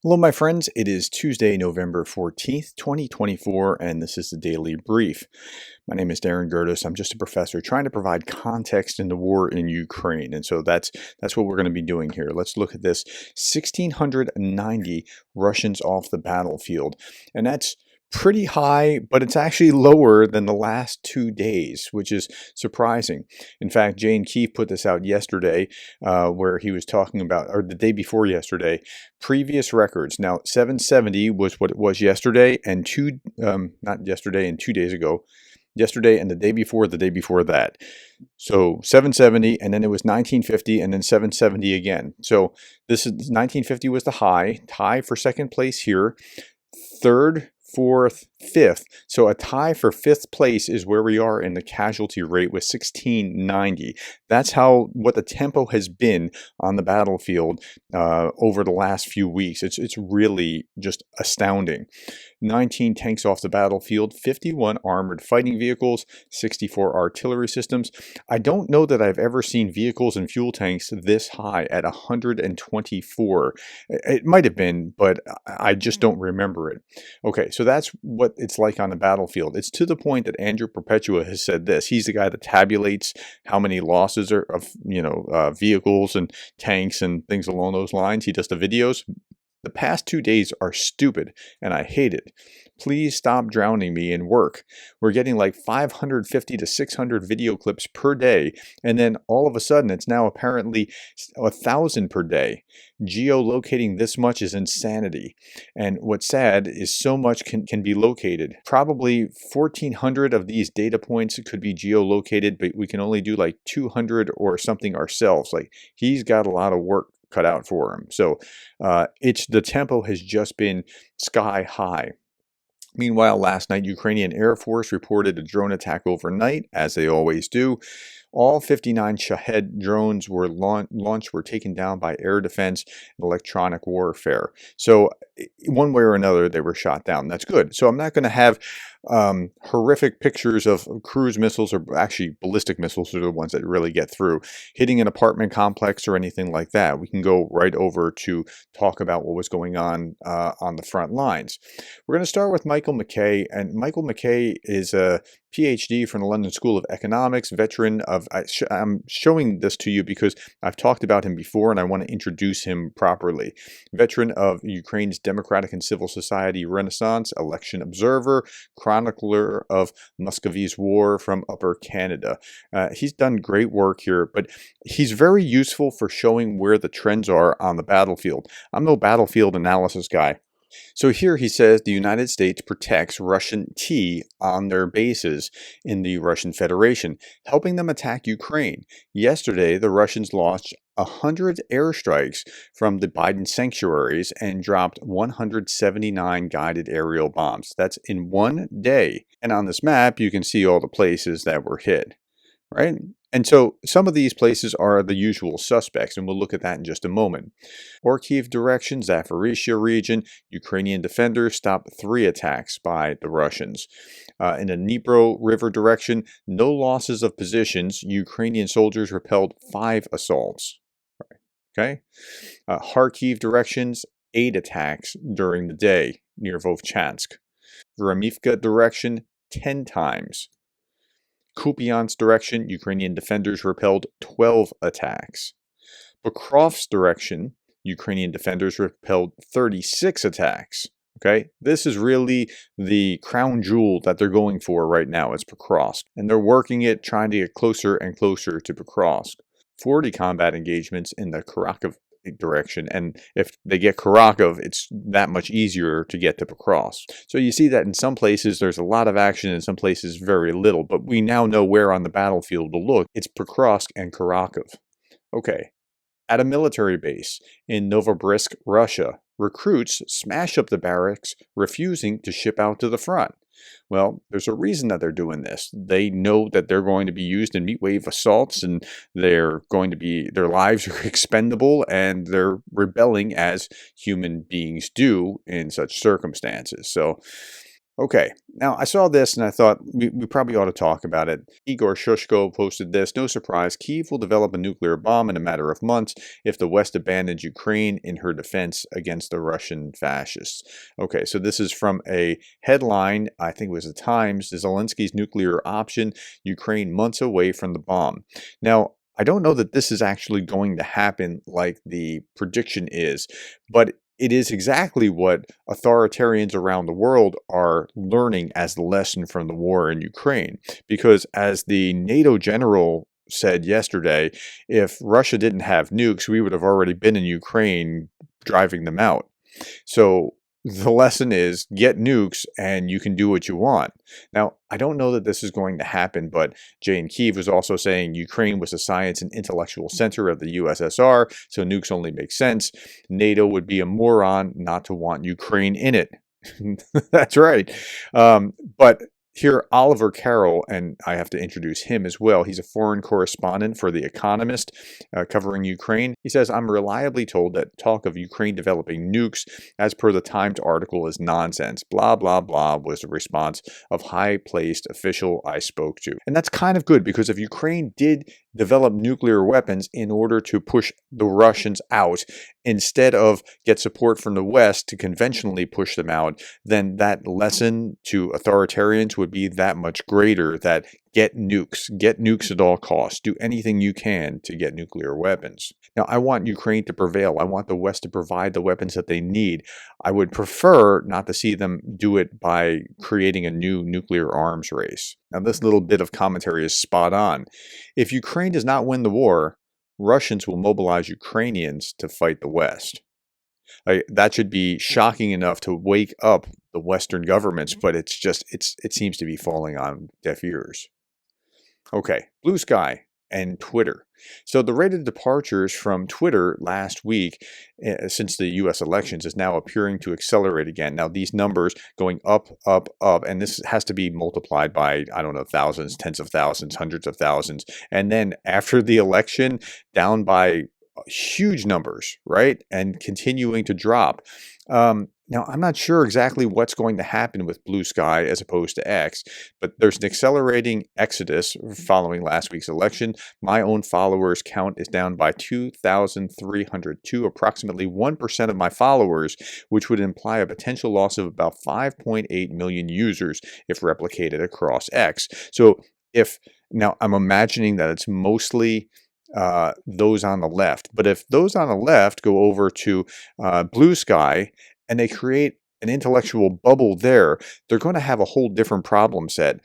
Hello, my friends. It is Tuesday, November 14th, 2024, and this is the Daily Brief. My name is Darren Gerdes. I'm just a professor trying to provide context in the war in Ukraine. And so that's what we're going to be doing here. Let's look at this. 1,690 Russians off the battlefield. And that's pretty high, but it's actually lower than the last 2 days, which is surprising. In fact, Jane Keefe put this out yesterday, where he was talking about, or the day before yesterday, previous records. Now, 770 was what it was yesterday, and not yesterday and 2 days ago. Yesterday and the day before that. So 770, and then it was 1950, and then 770 again. So this is 1950 was the high, tie for second place here. Third, fourth, fifth. So a tie for fifth place is where we are in the casualty rate with 1690. That's what the tempo has been on the battlefield over the last few weeks. It's really just astounding. 19 tanks off the battlefield, 51 armored fighting vehicles, 64 artillery systems. I don't know that I've ever seen vehicles and fuel tanks this high at 124. It might have been, but I just don't remember it. Okay, so that's what it's like on the battlefield. It's to the point that Andrew Perpetua has said this. He's the guy that tabulates how many losses are of vehicles and tanks and things along those lines. He does the videos. The past 2 days are stupid, and I hate it. Please stop drowning me in work. We're getting like 550 to 600 video clips per day, and then all of a sudden it's now apparently 1,000 per day. Geolocating this much is insanity. And what's sad is so much can be located. Probably 1,400 of these data points could be geolocated, but we can only do like 200 or something ourselves. Like, he's got a lot of work cut out for him. So the tempo has just been sky high. Meanwhile, last night, Ukrainian Air Force reported a drone attack overnight, as they always do. All 59 Shahed drones were were taken down by air defense and electronic warfare. So one way or another, they were shot down. That's good. So I'm not going to have horrific pictures of cruise missiles, or actually ballistic missiles are the ones that really get through, hitting an apartment complex or anything like that. We can go right over to talk about what was going on the front lines. We're going to start with Michael McKay, and Michael McKay is a PhD from the London School of Economics, veteran of, I'm showing this to you because I've talked about him before and I want to introduce him properly. Veteran of Ukraine's Democratic and Civil Society Renaissance, election observer, chronicler of Muscovy's War from Upper Canada. He's done great work here, but he's very useful for showing where the trends are on the battlefield. I'm no battlefield analysis guy. So here he says the United States protects Russian T on their bases in the Russian Federation, helping them attack Ukraine. Yesterday, the Russians launched 100 airstrikes from the Biden sanctuaries and dropped 179 guided aerial bombs. That's in one day. And on this map, you can see all the places that were hit, right? And so some of these places are the usual suspects, and we'll look at that in just a moment. Kharkiv direction, Zaporizhzhia region, Ukrainian defenders stopped 3 attacks by the Russians. In the Dnipro River direction, no losses of positions. Ukrainian soldiers repelled 5 assaults. Okay. Kharkiv directions, 8 attacks during the day near Vovchansk. Vremivka direction, 10 times. Kupiansk direction, Ukrainian defenders repelled 12 attacks. Pokrovsk direction, Ukrainian defenders repelled 36 attacks. Okay, this is really the crown jewel that they're going for right now. It's Pokrovsk, and they're working it, trying to get closer and closer to Pokrovsk. 40 combat engagements in the Kharkiv direction, and if they get Kharkiv, it's that much easier to get to Pokrovsk. So you see that in some places there's a lot of action, in some places very little, but we now know where on the battlefield to look. It's Pokrovsk and Kharkiv. Okay, at a military base in Novorossiysk, Russia, recruits smash up the barracks, refusing to ship out to the front. Well, there's a reason that they're doing this. They know that they're going to be used in meat wave assaults, and their lives are expendable, and they're rebelling as human beings do in such circumstances. So Okay, now I saw this and I thought we probably ought to talk about it. Igor Shushko posted this. No surprise, Kyiv will develop a nuclear bomb in a matter of months if the West abandons Ukraine in her defense against the Russian fascists. Okay, so this is from a headline, I think it was the Times, Zelensky's nuclear option, Ukraine months away from the bomb. Now, I don't know that this is actually going to happen like the prediction is, but it is exactly what authoritarians around the world are learning as the lesson from the war in Ukraine. Because as the NATO general said yesterday, if Russia didn't have nukes, we would have already been in Ukraine driving them out. So the lesson is get nukes and you can do what you want. Now, I don't know that this is going to happen, but Jane Kyiv was also saying Ukraine was the science and intellectual center of the USSR, so nukes only make sense. NATO would be a moron not to want Ukraine in it. That's right. But here, Oliver Carroll, and I have to introduce him as well. He's a foreign correspondent for The Economist covering Ukraine. He says, I'm reliably told that talk of Ukraine developing nukes, as per the Times article, is nonsense. Blah, blah, blah, was the response of high-placed official I spoke to. And that's kind of good, because if Ukraine did develop nuclear weapons in order to push the Russians out, instead of get support from the West to conventionally push them out, then that lesson to authoritarians would be that much greater, that get nukes at all costs, do anything you can to get nuclear weapons. Now, I want Ukraine to prevail. I want the West to provide the weapons that they need. I would prefer not to see them do it by creating a new nuclear arms race. Now, this little bit of commentary is spot on. If Ukraine does not win the war, Russians will mobilize Ukrainians to fight the West. That should be shocking enough to wake up the Western governments, but it seems to be falling on deaf ears. Okay, Blue Sky and Twitter. So the rate of departures from Twitter last week, since the U.S. elections, is now appearing to accelerate again. Now these numbers going up, up, up, and this has to be multiplied by, I don't know, thousands, tens of thousands, hundreds of thousands. And then after the election, down by huge numbers, right? And continuing to drop. Now, I'm not sure exactly what's going to happen with Blue Sky as opposed to X, but there's an accelerating exodus following last week's election. My own followers count is down by 2,302, approximately 1% of my followers, which would imply a potential loss of about 5.8 million users if replicated across X. So now I'm imagining that it's mostly those on the left. But if those on the left go over to Blue Sky and they create an intellectual bubble there, they're going to have a whole different problem set.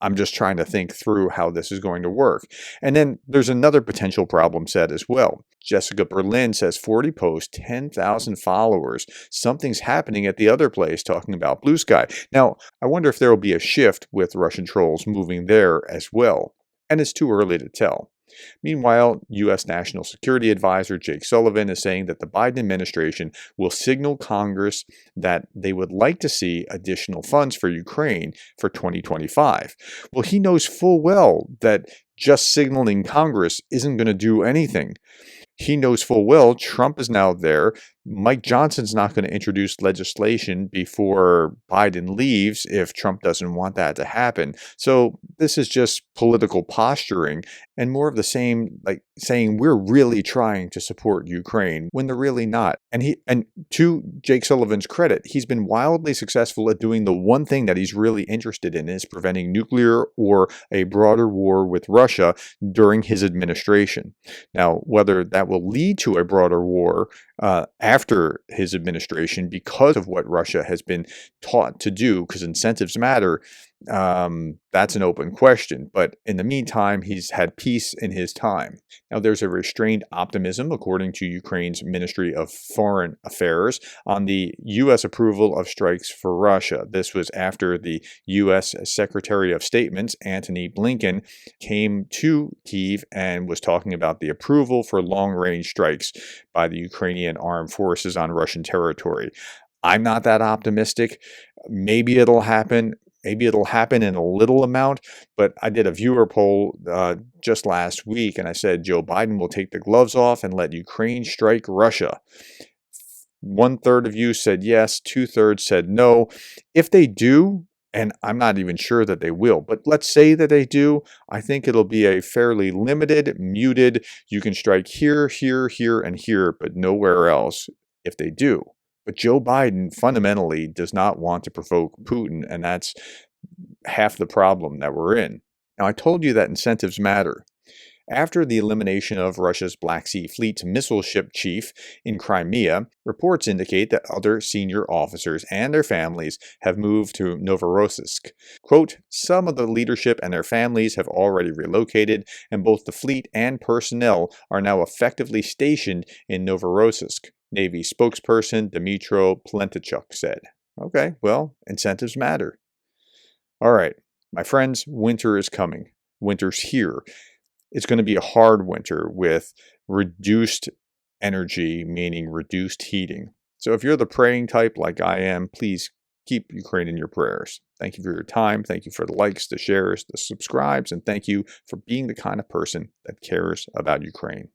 I'm just trying to think through how this is going to work. And then there's another potential problem set as well. Jessica Berlin says 40 posts, 10,000 followers. Something's happening at the other place talking about Blue Sky. Now, I wonder if there will be a shift with Russian trolls moving there as well. And it's too early to tell. Meanwhile, U.S. National Security Advisor Jake Sullivan is saying that the Biden administration will signal Congress that they would like to see additional funds for Ukraine for 2025. Well, he knows full well that just signaling Congress isn't going to do anything. He knows full well Trump is now there. Mike Johnson's not going to introduce legislation before Biden leaves if Trump doesn't want that to happen. So this is just political posturing and more of the same, like saying we're really trying to support Ukraine when they're really not. And to Jake Sullivan's credit, he's been wildly successful at doing the one thing that he's really interested in, is preventing nuclear or a broader war with Russia during his administration. Now, whether that will lead to a broader war after his administration because of what Russia has been taught to do, because incentives matter, that's an open question. But in the meantime, he's had peace in his time. Now, there's a restrained optimism, according to Ukraine's Ministry of Foreign Affairs, on the U.S. approval of strikes for Russia. This was after the U.S. Secretary of Statements, Antony Blinken, came to Kyiv and was talking about the approval for long-range strikes by the Ukrainian armed forces on Russian territory. I'm not that optimistic. Maybe it'll happen. Maybe it'll happen in a little amount, but I did a viewer poll just last week, and I said Joe Biden will take the gloves off and let Ukraine strike Russia. 1/3 of you said yes, 2/3 said no. If they do, and I'm not even sure that they will, but let's say that they do, I think it'll be a fairly limited, muted, you can strike here, here, here, and here, but nowhere else if they do. But Joe Biden fundamentally does not want to provoke Putin, and that's half the problem that we're in. Now, I told you that incentives matter. After the elimination of Russia's Black Sea Fleet's missile ship chief in Crimea, reports indicate that other senior officers and their families have moved to Novorossiysk. Quote, some of the leadership and their families have already relocated, and both the fleet and personnel are now effectively stationed in Novorossiysk, Navy spokesperson Dmytro Plentychuk said. Okay, well, incentives matter. All right, my friends, winter is coming. Winter's here. It's going to be a hard winter with reduced energy, meaning reduced heating. So if you're the praying type like I am, please keep Ukraine in your prayers. Thank you for your time. Thank you for the likes, the shares, the subscribes, and thank you for being the kind of person that cares about Ukraine.